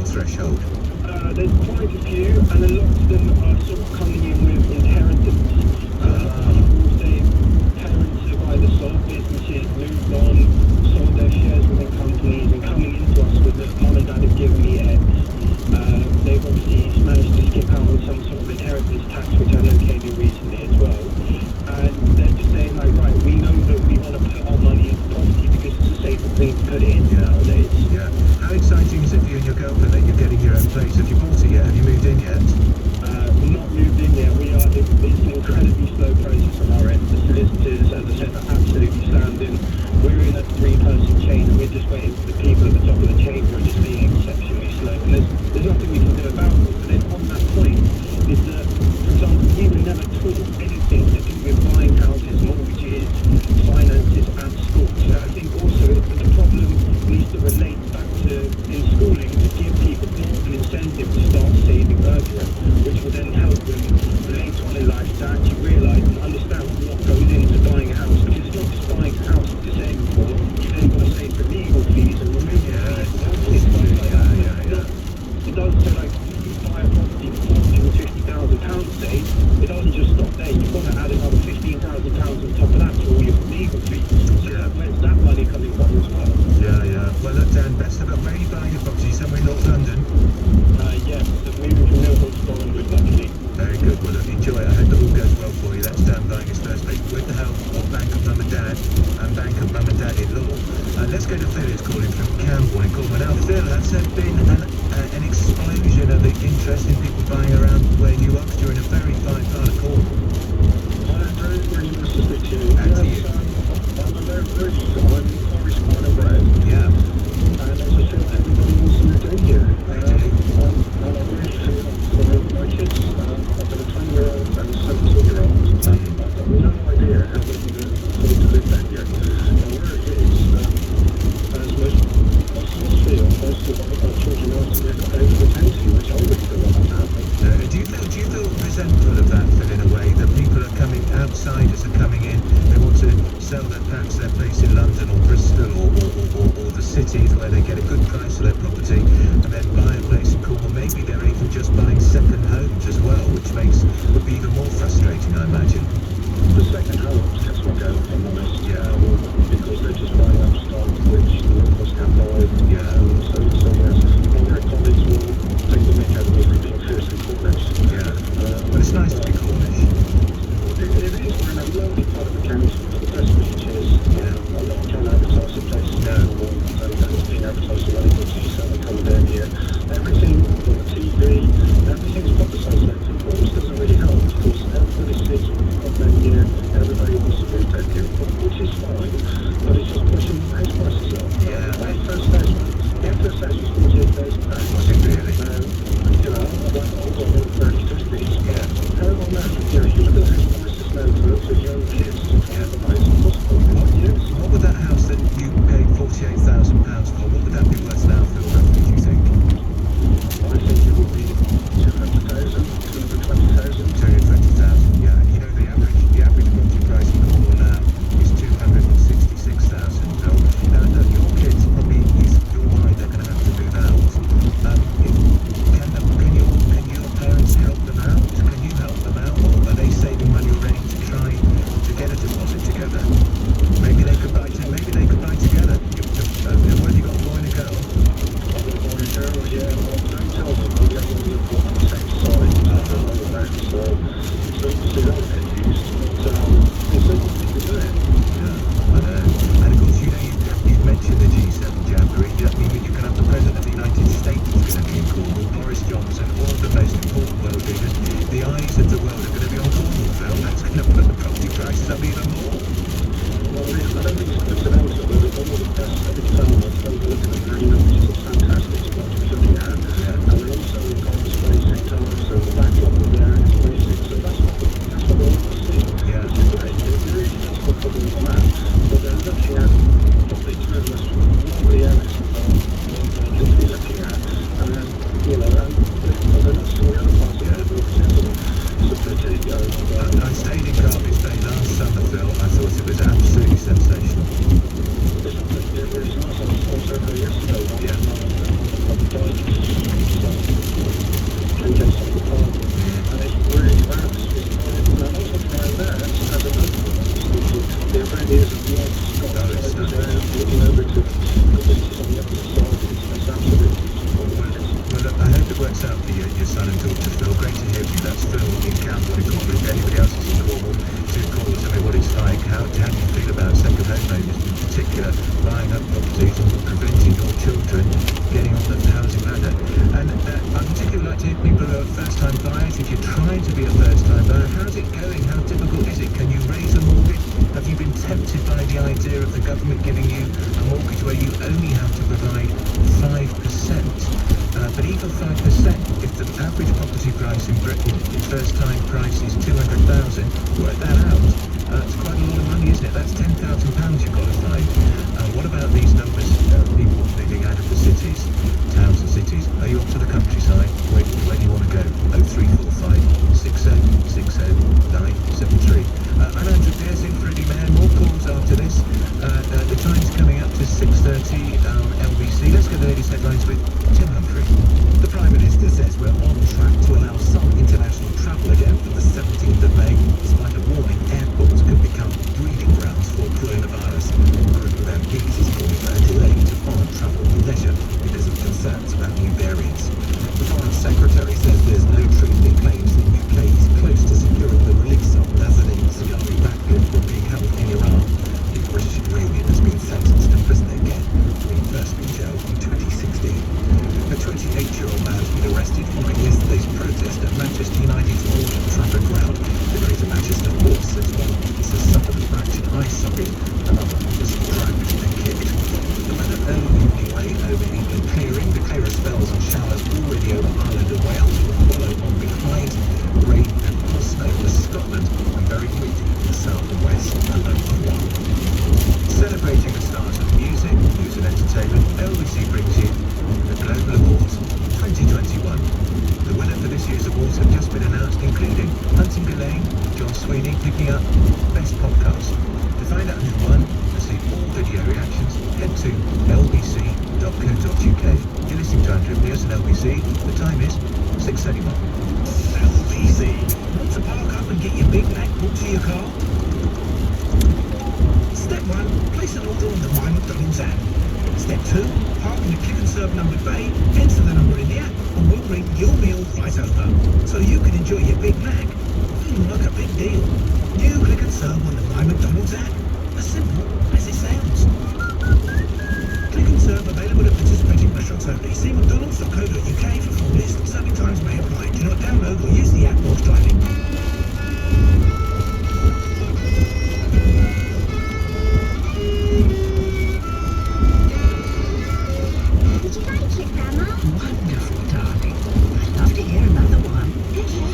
threshold? There's quite a few, and a lot of them are sort of coming in with inheritance. People say parents have either sold businesses, moved on, sold their shares within companies, and coming into us with that mum and dad have given me X. They've obviously managed to skip out on some sort of inheritance tax, which I know came in recently as well. And they're just saying, like, right, we know that we want to put our money into property because it's a safer thing to put it in nowadays. Yeah. How exciting is it for you and your girlfriend that you're getting your own place? Have you bought it yet? Have you moved in yet? We're not moved in yet. It's an incredibly slow process on our end. The solicitors, as I said, are absolutely slammed in. We're in a 3-person chain, and we're just waiting for the people at the top of the chain who are just being exceptionally slow. And there's nothing we can do about it. But then on that point is that, for example, we were never taught anything to do with buying houses, mortgages, finances at school. So I think also the problem needs to relate back to in schooling to give people more of an incentive to start saving earlier, which will then help them later on in life to actually realise and understand what goes into buying a house. Because it's not just buying a house that you're saving for, you then got to save for legal fees and removal fees and all this stuff like that. It does say, like, if you buy a property for £450,000, say, it doesn't just stop there. You've got to add another £15,000 on top of that for all your legal fees. So where's that money coming from as well? Yeah. Well, look, Dan, best of luck. Where are you buying a property? Somewhere in North London? Yes, moving from Millwall to Bolinwood, luckily. Very good. Well, look, enjoy it. I hope it all goes well for you. That's Dan buying his first place with the help of Bank of Mum and Dad and Bank of Mum and Dad-in-law. Let's go to Phil, who's calling from Camborne in Cornwall. Now, Phil, has there been an explosion of interest in people buying around where you are? Because you're in a very fine part of Cornwall. I'm very, very nice to speak to you. And to you. I'm a very British, so I'm Irish born and bred. Yeah. And as I said, everybody wants to move in here. And I really feel for my kids. I've got a 20-year-old and a 17-year-old. I've got no idea how they're going to live that year. And where it is, as most of us feel, most of our children are to live over the penalty, which I really feel like that's happening. Do you feel resentful of that, Phil, in a way, that people are coming, outsiders are coming in, they want to sell perhaps their place in London or Bristol or the cities where they get a good price for their property and then buy a place in Cornwall? Maybe they're even just buying second homes as well, which would be even more frustrating, I imagine. The second homes, that's what goes, if I'm honest. Yeah. Because they're just buying up stock, which the locals can't buy. Yeah. So yes, my great colleagues will take the mick out of me for being fiercely Cornish. Yeah. But it's nice to be Cornish. It is. We're in a lovely part of the county with the best beaches. A lot can't advertise the place. No. And it's being advertised a lot of good so they come down here. Everything on the TV, everything's publicised now. Cornish doesn't really help because everybody sees what we've got down here. Everybody wants to move down here, which is fine, but it's just pushing house prices up. Yeah. My first house was £48,000. Was it really? You know, I went over in the early 50s. Yeah. How about that? You know, you look at the house prices now for young kids. It's impossible. What would that house that you paid £48,000 for, what would that be worth now, Phil, roughly, do you think? I think it would be 200,000, 220,000. 220,000, yeah. You know, the average property price in Cornwall now is 266,000. Now, your kids probably, you're worried they're going to have to move out. Can your parents help them out? Can you help them out? Or are they saving money already to try to get a deposit together? Maybe they could buy together. What have you got, a boy and a girl? I've got a boy and a girl, yeah. Well, don't tell them, we have only got on the same side. So that would get used. But it's a good thing to do it. Yeah, I know. And of course, you've mentioned the G7 Jamboree. I mean, you can have the President of the United States who's going to be in Cornwall, Boris Johnson, all of the most important world leaders. The eyes of the world are going to be on Cornwall, Phil. That's going to put the property prices up even more. Well, I don't think it's coincidental, but with all the press that it's done, I've overlooking the marina, which is a fantastic spot to be looking at. And then also we've got the space in time, so the backdrop of there is amazing. So that's what we want to see. Yeah. Which is great. It really does put them on the map. But they're looking at probably two of us lovely areas to be looking at. And then, you know, and they're not seeing the other parts of it, because it's a pity. I stayed in Cardiff Bay last summer, Phil. I LBC. Let's get the latest headlines with Tim Humphrey. The Prime Minister says we're on track to allow some international travel again from the 17th of May, despite a warning airports could become breeding grounds for coronavirus. A group of MPs is calling for a delay to foreign travel for leisure because of concerns about new variants. The Foreign Secretary says there's no truth in claims the UK is close to securing the release of Nazanin Zaghari-Ratcliffe from being held in Iran. The British Iranian has been sentenced to prison again, having first been jailed in 2016. A 28-year-old man has been arrested following yesterday's protest at Manchester United's Old Trafford ground. The Greater Manchester Force says one officer suffered a fractured eye socket, another was dragged and kicked. The weather early evening rain over England clearing. The clearer spells and showers already over Ireland and Wales will follow on behind. Rain and more snow for Scotland and very weak in the south and west and over one. Celebrating the start of music, news and entertainment, LBC brings you the Global Awards 2021. The winner for this year's awards have just been announced, including Hunting Lane, John Sweeney picking up Best Podcast. To find out who won and see all video reactions, head to lbc.co.uk. You're listening to Andrew Pearson, LBC. The time is 6:31. LBC. Want to park up and get your Big Mac brought to your car? Step 1. Place an order on the My McDonald's app. Step 2. Park in the Click and Serve numbered bay, enter the number in the app, and we'll bring your meal right over. So you can enjoy your Big Mac. Like a big deal. New Click and Serve on the My McDonald's app. As simple as it sounds. Click and Serve available at participating restaurants only. See mcdonalds.co.uk for full list. Serving times may apply. Do not download or use the app whilst driving. Did you like it, Grandma? Wonderful, darling. I'd love to hear another one. Okay.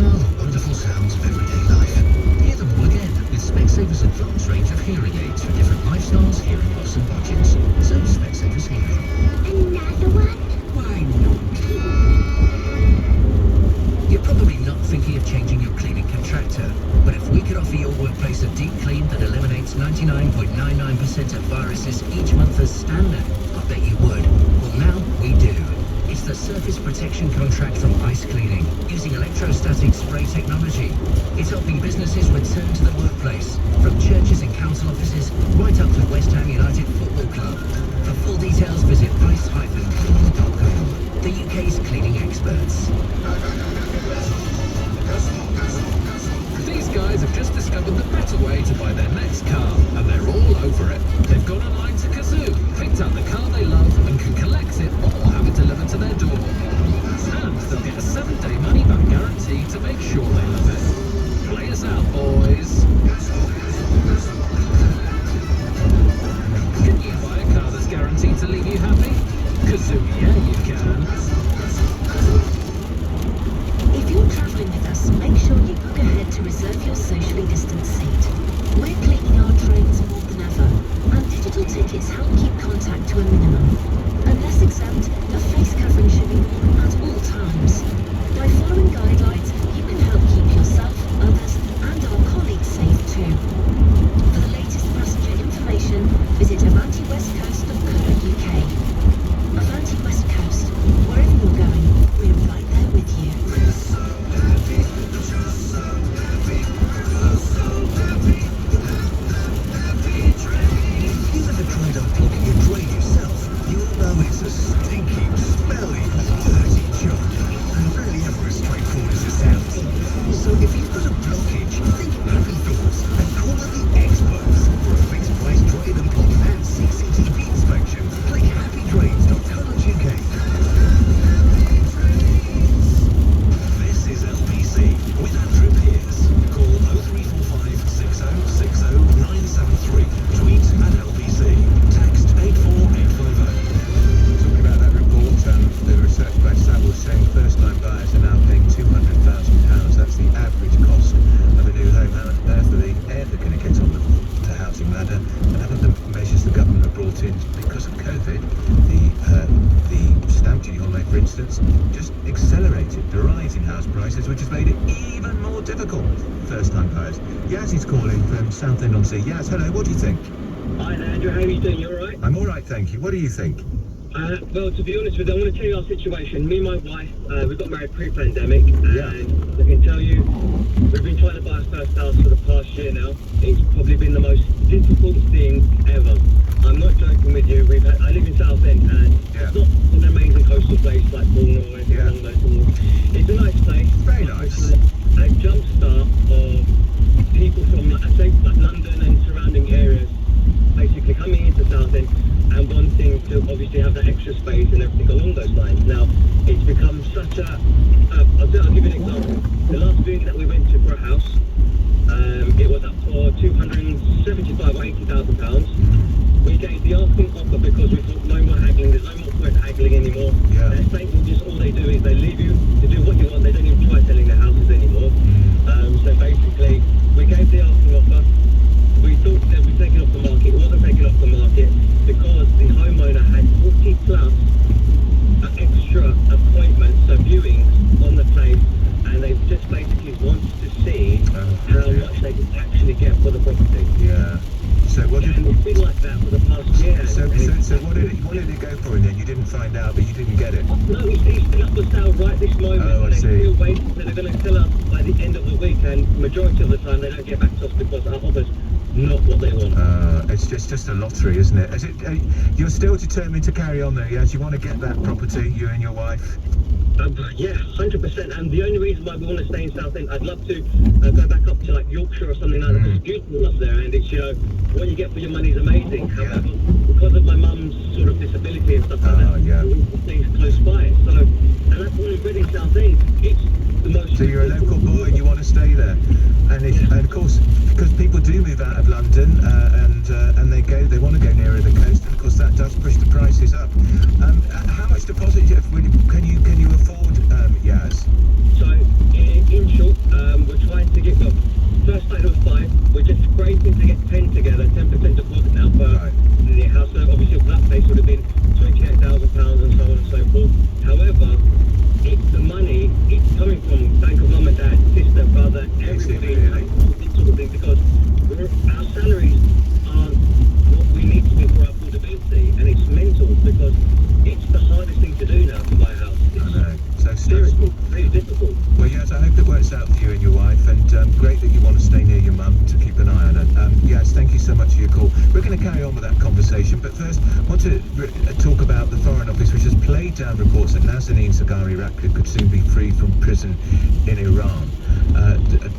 Oh, the wonderful sounds of everyday life. Hear them all again with Specsavers Advanced range of hearing aids for different lifestyles, hearing loss and budgets. So Specsavers Hearing. Another one? Why not? You're probably not thinking of changing your cleaning contractor, but if we could offer your workplace a deep clean that eliminates 99.99% of viruses each month as standard, I bet you would. Well, now we do. It's the surface protection contract from Ice Cleaning, using electrostatic spray technology. It's helping businesses return to the workplace, from churches and council offices, right up to West Ham United Football Club. For full details, visit ice-cleaning.com, the UK's cleaning experts. These guys have just discovered the better way to buy their next car, and they're all over it. They've gone online to Kazoo, picked out the car they love, and can collect it or have it delivered to their door. And they'll get a 7-day money-back guarantee to make sure they love it. Play us out, boys. Can you buy a car that's guaranteed to leave you happy? Kazoo, yeah, you can. If you're travelling with us, make sure you book ahead to reserve your socially distanced seat. We're cleaning our trains more than ever, and digital tickets help keep contact to a minimum. Unless exempt, a face covering should be worn at all times. By following guidelines, you can help keep yourself, others, and our colleagues safe too. For the latest passenger information, visit avantywestcoast.co.uk. Avanti West Coast, wherever you're going, we're right there with you. If you've ever tried unplugging your drain yourself, you'll know it's a stinky, smelly, dirty job. And rarely ever as straightforward as it sounds. So if you've got a blockage, think happy thoughts and call on the experts for a fixed price drain unplug and CCTV inspection. Click happydrains.co.uk. This is LBC with Andrew Pearce. Call 0345 6060 973. Tweet at LBC. Text 84850. Talking about that report, the research by Savills saying first-time buyers are now paying £200,000. That's the average cost of a new home. How on earth are they ever going to get on the housing ladder? And haven't the measures the government have brought in because of COVID, the stamp duty holiday, for instance, just accelerated the rise in house prices, which has made it even more difficult for first-time buyers. Yaz is calling from Southend-on-Sea. Yaz, hello, what do you think? Hi there, Andrew. How are you doing? You all right? I'm all right, thank you. What do you think? Well, to be honest with you, I want to tell you our situation. Me and my wife, we got married pre-pandemic, and Yeah. I can tell you, we've been trying to buy our first house for the past year now. It's probably been the most difficult thing ever. I'm not joking with you. I live in Southend, and Yeah. it's not an amazing coastal place like Cornwall or anything Yeah. along those lines. It's a nice place. Very but nice. it's a jump start of people from, like, say, like London and surrounding areas, basically coming into Southend and wanting to obviously have that extra space and everything along those lines. Now, it's become such a... I'll give you an example. The last viewing that we went to for a house, it was up for £275,000 or £80,000. We gave the asking offer because we thought no more haggling, there's no more point haggling anymore. Yeah. Their statement is all they do is they leave you to do what you want, they don't even try selling their houses anymore. So basically, we gave the asking offer. We thought that we'd taken off the market. It wasn't taken off the market because the homeowner had 40 plus extra appointments, so viewings on the place, and they just basically wanted to see how much they could actually get for the property. Yeah. So what did And it's been like that for the past year. so and what did it go for in then? You didn't find out, but you didn't get it. no, it's still up for sale right this moment. Oh, I They're see. still waiting, so they're going to tell us by the end of the week, and majority of the time they don't get back to us because our offer's not what they want. It's just a lottery, isn't it? Is it you're still determined to carry on though, yes? You want to get that property, you and your wife? Yeah, 100%. And the only reason why we want to stay in Southend, I'd love to go back up to like Yorkshire or something like that. It's beautiful up there, and it's, you know, what you get for your money is amazing. However, because of my mum's sort of disability and stuff like that, Yeah. we want things close by. So, and that's why we've been in Southend. It's the most. So you're a local boy and you want to stay there, and of course because people do move out of London and they want to go nearer the coast, and of course that does push the prices up. How much deposit can you afford, Yaz? So, in short, we're trying to get, well, first night was 5, we're just scraping to get 10 together, 10% deposit now for the house. So obviously for that place would have been £28,000 and so on and so forth. However, it's the money, it's coming from bank of mum and dad, sister, brother, everybody, really? this sort of thing, because our salaries aren't what we need to do for our affordability, and it's mental because it's the hardest thing to do now to buy a house. I know, so Seriously, stressful. really difficult. Well, yes, I hope it works out for you and your wife, and great that you want to stay near your mum to keep an eye on her. Yes, thank you so much for your call. We're going to carry on with that conversation, but first, I want to talk about the Foreign Office, which has played down reports that Nazanin Zaghari Ratcliffe could soon be freed from prison in Iran.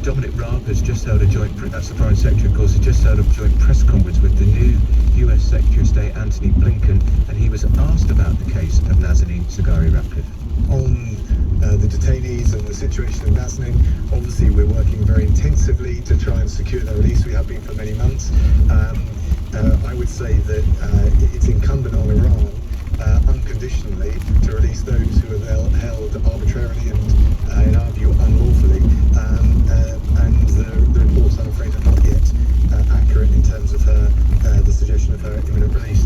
Dominic Raab has just held a joint, that's the Foreign Secretary, of course, has just held a joint press conference with the new US Secretary of State, Antony Blinken, and he was asked about the case of Nazanin Zaghari Ratcliffe. On the detainees and the situation in Nazanin, obviously we're working very intensively to try and secure their release. We have been for many months. I would say that it's incumbent on Iran unconditionally to release those who are held arbitrarily and, in our view, unlawfully. And the reports, I'm afraid, are not yet accurate in terms of the suggestion of her imminent release.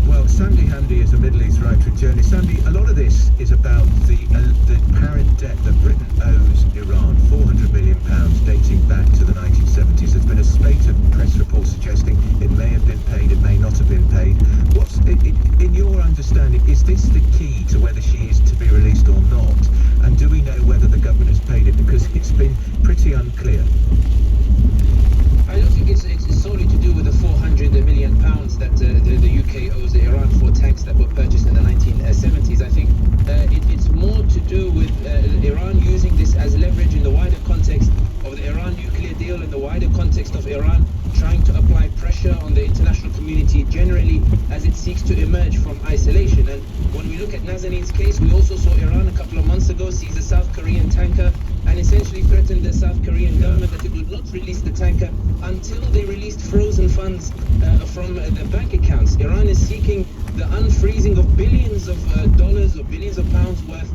Well, Sandy Hamdi is a Middle East writer and journalist. Sandy, a lot of this is about the apparent debt that Britain owes Iran, £400 million dating back to the 1970s. There's been a spate of press reports suggesting it may have been paid, it may not have been paid. What's, in your understanding, is this the key to whether she is to be released or not? And do we know whether the government has paid it? Because it's been pretty unclear. I don't think it's solely to do with the £400 million that the UK owes Iran for tanks that were purchased in the 1970s. I think it's more to do with Iran using this as leverage in the wider context of the Iran nuclear deal, in the wider context of Iran trying to apply pressure on the international community generally as it seeks to emerge from isolation. And when we look at Nazanin's case, we also saw Iran a couple of months ago seize a South Korean tanker and essentially threatened the South Korean government that it would not release the tanker until they released frozen funds from the bank accounts. Iran is seeking the unfreezing of billions of dollars or billions of pounds worth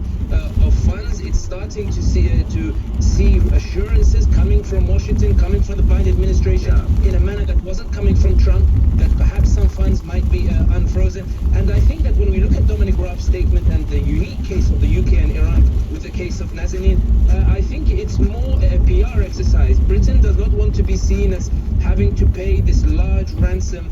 of funds. It's starting to see assurances coming from Washington, coming from the Biden administration in a manner that wasn't coming from Trump, that perhaps some funds might be unfrozen. And I think that when we look at Dominic Raab's statement and the unique case of the UK and Iran with the case of Nazanin, I think it's more a PR exercise. Britain does not want to be seen as having to pay this large ransom